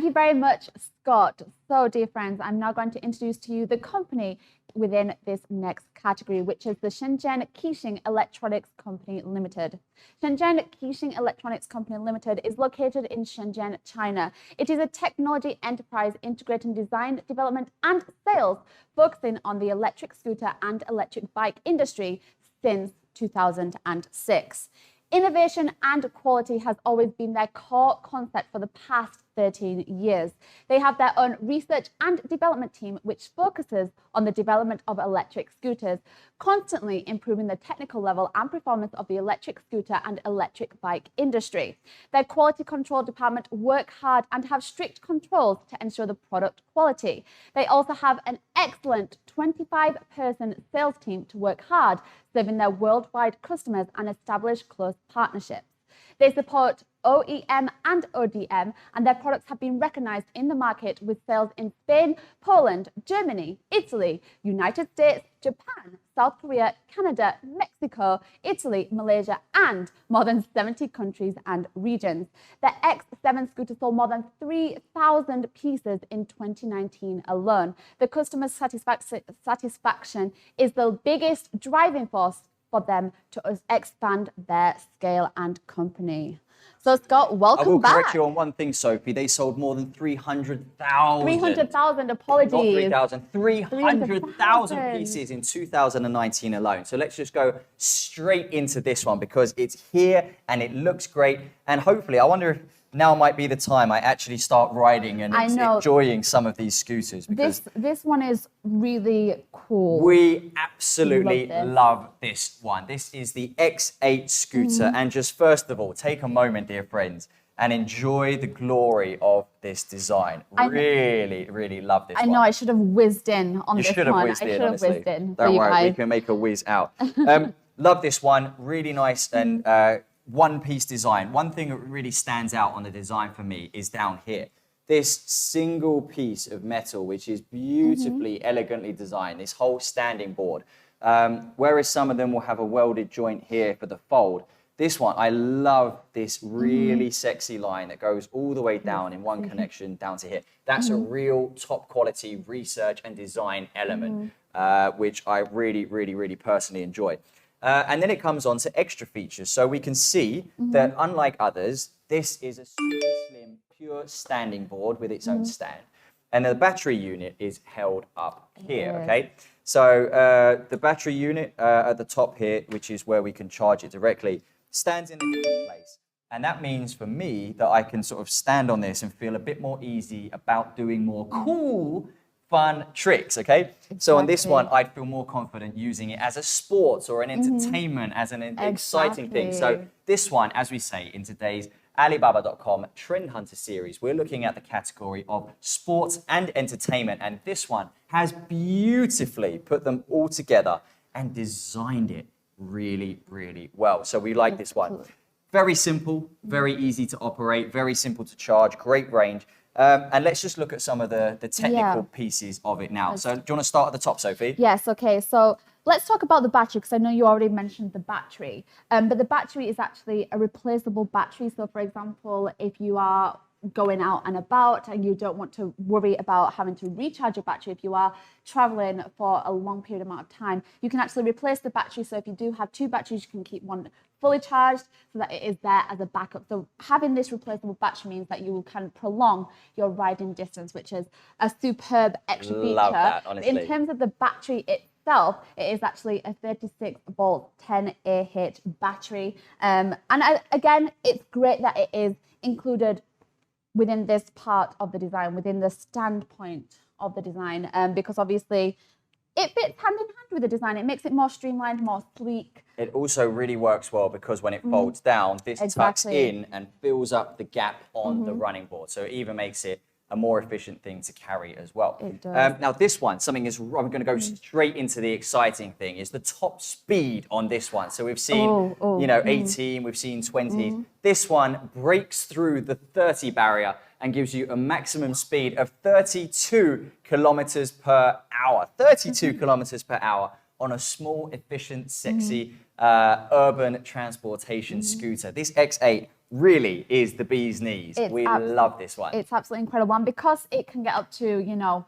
Thank you very much, Scott. So, dear friends, I'm now going to introduce to you the company within this next category, which is the Shenzhen Qixing Electronics Company Limited. Shenzhen Qixing Electronics Company Limited is located in Shenzhen, China. It is a technology enterprise integrating design, development, and sales, focusing on the electric scooter and electric bike industry since 2006. Innovation and quality has always been their core concept for the past 13 years. They have their own research and development team, which focuses on the development of electric scooters, constantly improving the technical level and performance of the electric scooter and electric bike industry. Their quality control department work hard and have strict controls to ensure the product quality. They also have an excellent 25-person sales team to work hard, serving their worldwide customers and establish close partnerships. They support OEM and ODM, and their products have been recognized in the market with sales in Spain, Poland, Germany, Italy, United States, Japan, South Korea, Canada, Mexico, Italy, Malaysia, and more than 70 countries and regions. The X7 scooter sold more than 3,000 pieces in 2019 alone. The customer satisfaction is the biggest driving force for them to expand their scale and company. So, Scott, welcome back. I will correct you on one thing, Sophie. They sold more than 300,000. 300,000, apologies. Not 3,000, 300,000 pieces in 2019 alone. So let's just go straight into this one because it's here and it looks great. And hopefully, I wonder if now might be the time I actually start riding and enjoying some of these scooters. Because this one is really cool. We absolutely love this one. This is the X8 scooter. And just first of all, take a moment, dear friends, and enjoy the glory of this design. Really, really love this one. I know, I should have whizzed in on this one. You should have whizzed in, honestly. Whizzed in. Don't worry, we can make a whiz out. Love this one, really nice and one-piece design. One thing that really stands out on the design for me is down here. This single piece of metal, which is beautifully, elegantly designed, this whole standing board. Whereas some of them will have a welded joint here for the fold. This one, I love this really sexy line that goes all the way down in one connection down to here. That's a real top quality research and design element, which I really, really, really personally enjoy. And then it comes on to extra features. So we can see that unlike others, this is a super slim, pure standing board with its own stand. And the battery unit is held up here, okay? So the battery unit at the top here, which is where we can charge it directly, stands in a different place. And that means for me that I can sort of stand on this and feel a bit more easy about doing more cool, fun tricks, okay? So on this one, I'd feel more confident using it as a sport or an entertainment, as an exciting thing. So this one, as we say in today's Alibaba.com Trend Hunter series, we're looking at the category of sports and entertainment. And this one has beautifully put them all together and designed it really, really well. So we like this one. Very simple, very easy to operate, very simple to charge, great range. And let's just look at some of the technical pieces of it now. So do you want to start at the top, Sophie? Yes, okay. So let's talk about the battery, because I know you already mentioned the battery. But the battery is actually a replaceable battery. So for example, if you are going out and about and you don't want to worry about having to recharge your battery, if you are traveling for a long period amount of time, you can actually replace the battery. So if you do have two batteries, you can keep one fully charged so that it is there as a backup. So having this replaceable battery means that you can prolong your riding distance, which is a superb extra feature. Love that, honestly. In terms of the battery itself, it is actually a 36-volt 10Ah battery. And again, it's great that it is included within this part of the design, within the standpoint of the design, because obviously it fits hand in hand with the design. It makes it more streamlined, more sleek. It also really works well because when it folds down, this tucks in and fills up the gap on the running board. So it even makes it a more efficient thing to carry as well. It does. Now this one, I'm going to go straight into the exciting thing, is the top speed on this one. So we've seen, 18, we've seen 20. This one breaks through the 30 barrier and gives you a maximum speed of 32 kilometers per hour. 32 kilometers per hour on a small, efficient, sexy urban transportation scooter. This X8 really is the bee's knees. We love this one. It's absolutely incredible. And because it can get up to,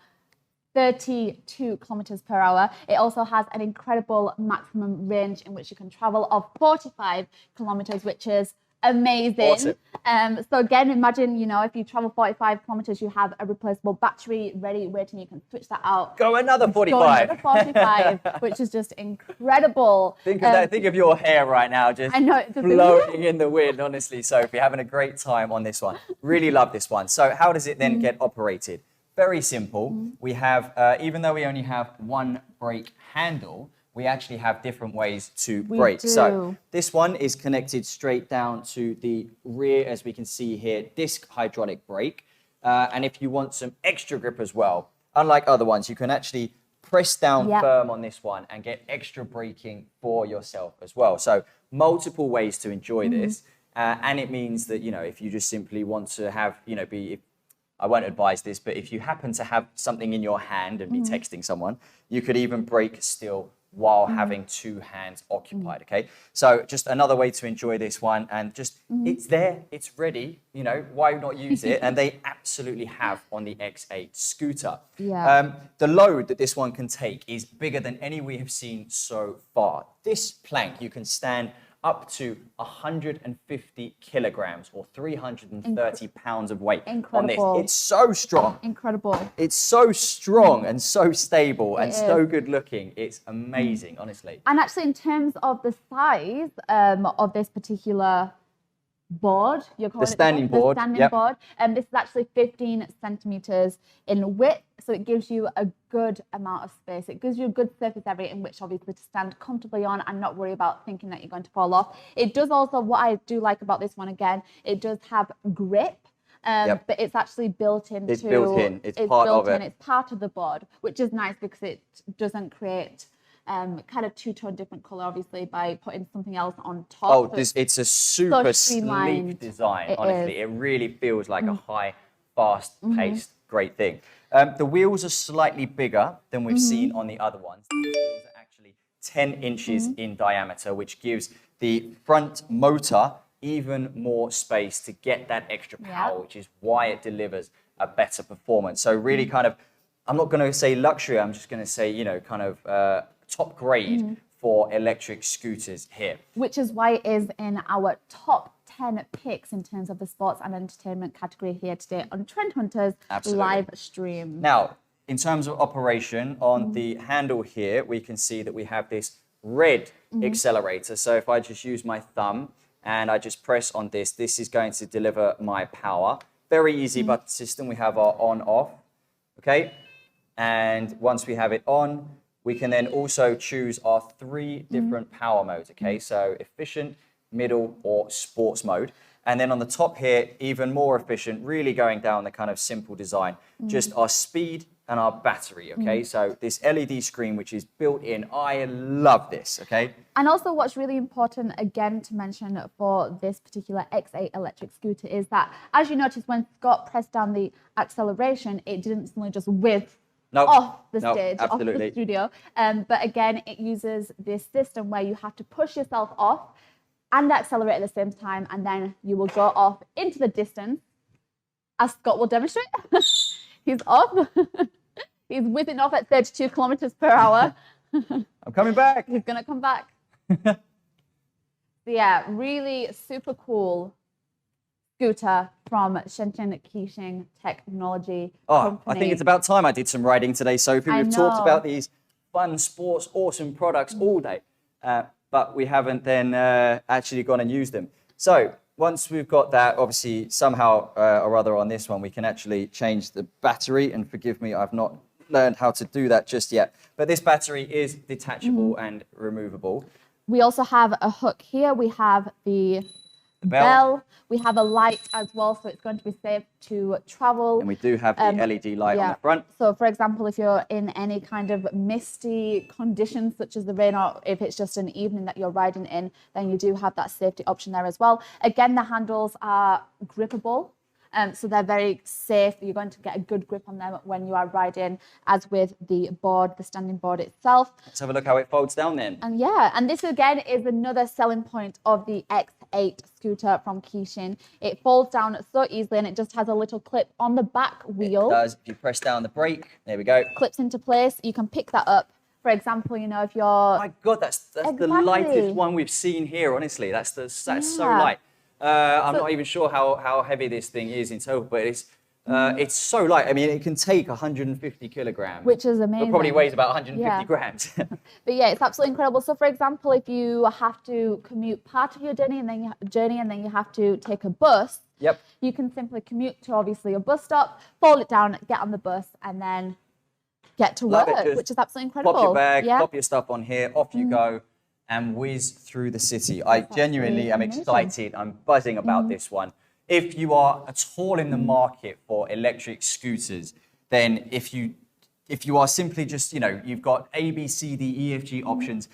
32 kilometers per hour, it also has an incredible maximum range in which you can travel of 45 kilometers, which is amazing. Awesome. So again, imagine, if you travel 45 kilometers, you have a replaceable battery ready, waiting. You can switch that out. Go another 45. Go another 45, which is just incredible. Think of that. Think of your hair right now, just floating in the wind. Honestly, Sophie, having a great time on this one. Really love this one. So how does it then get operated? Very simple. We have, even though we only have one brake handle, we actually have different ways to brake. So this one is connected straight down to the rear, as we can see here, disc hydraulic brake. And if you want some extra grip as well, unlike other ones, you can actually press down firm on this one and get extra braking for yourself as well. So multiple ways to enjoy this. And it means that, if you just simply want to have, I won't advise this, but if you happen to have something in your hand and be texting someone, you could even brake still while having two hands occupied, okay? So just another way to enjoy this one, and just, it's there, it's ready, why not use it? And they absolutely have on the X8 scooter. The load that this one can take is bigger than any we have seen so far. This plank, you can stand up to 150 kilograms or 330 pounds of weight on this. It's so strong. Incredible. It's so strong and so stable and so good looking. It's amazing, honestly. And actually, in terms of the size of this particular board, the standing board. This is actually 15 centimeters in width, so it gives you a good amount of space. It gives you a good surface area in which obviously to stand comfortably on and not worry about thinking that you're going to fall off. It does also, what I do like about this one again, it does have grip. But it's actually built into. It's built in. It's part of it. It's part of the board, which is nice because it doesn't create kind of two-tone different color, obviously, by putting something else on top. Oh, it's a super sleek design, honestly. It really feels like a high, fast-paced, great thing. The wheels are slightly bigger than we've seen on the other ones. The wheels are actually 10 inches in diameter, which gives the front motor even more space to get that extra power, which is why it delivers a better performance. So really kind of, I'm not going to say luxury, I'm just going to say, kind of top grade for electric scooters here. Which is why it is in our top 10 picks in terms of the sports and entertainment category here today on Trend Hunters live stream. Now, in terms of operation, on the handle here, we can see that we have this red accelerator. So if I just use my thumb and I just press on this, this is going to deliver my power. Very easy button system. We have our on, off, okay? And once we have it on, we can then also choose our 3 different power modes, okay? So efficient, middle, or sports mode. And then on the top here, even more efficient, really going down the kind of simple design, just our speed and our battery, okay? So this LED screen, which is built in, I love this, okay? And also what's really important, again, to mention for this particular X8 electric scooter is that, as you noticed, when Scott pressed down the acceleration, it didn't suddenly just whiff off the stage, off the studio. But again, it uses this system where you have to push yourself off and accelerate at the same time, and then you will go off into the distance, as Scott will demonstrate. He's off. He's whizzing off at 32 kilometers per hour. I'm coming back. He's going to come back. So yeah, really super cool scooter from Shenzhen Qixing Technology Company. I think it's about time I did some riding today, Sophie. We've talked about these fun sports, awesome products all day, but we haven't then actually gone and used them. So once we've got that, obviously somehow or other on this one, we can actually change the battery, and forgive me, I've not learned how to do that just yet. But this battery is detachable and removable. We also have a hook here. We have the bell. We have a light as well, so it's going to be safe to travel. And we do have the LED light on the front. So for example, if you're in any kind of misty conditions such as the rain, or if it's just an evening that you're riding in, then you do have that safety option there as well. Again, the handles are grippable. So they're very safe. You're going to get a good grip on them when you are riding, as with the board, the standing board itself. Let's have a look how it folds down then. And yeah, and this again is another selling point of the X8 X8 scooter from Kishin. It folds down so easily and it just has a little clip on the back wheel. It does. If you press down the brake, there we go. Clips into place. You can pick that up. For example, you know, if you're... My God, that's the lightest one we've seen here, honestly. That's so light. I'm not even sure how heavy this thing is in total, but it's so light. I mean, it can take 150 kilograms. Which is amazing. It probably weighs about 150 grams. But yeah, it's absolutely incredible. So for example, if you have to commute part of your journey and then you have to take a bus, yep, you can simply commute to obviously a bus stop, fold it down, get on the bus, and then get to work, which is absolutely incredible. Pop your bag, pop your stuff on here, off you go, and whiz through the city. I genuinely am excited. I'm buzzing about this one. If you are at all in the market for electric scooters, then if you are simply just, you know, you've got A, B, C, D, E, F, G options,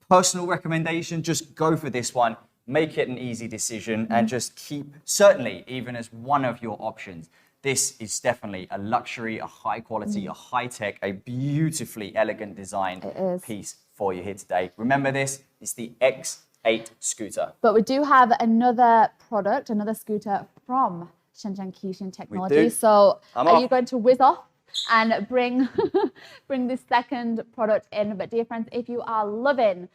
personal recommendation, just go for this one. Make it an easy decision and just keep, certainly even as one of your options. This is definitely a luxury, a high quality, a high tech, a beautifully elegant design piece for you here today. Remember this, it's the X8 scooter. But we do have another product, another scooter from Shenzhen Kishin Technology. So are you going to whiz off and bring this second product in? But dear friends, if you are loving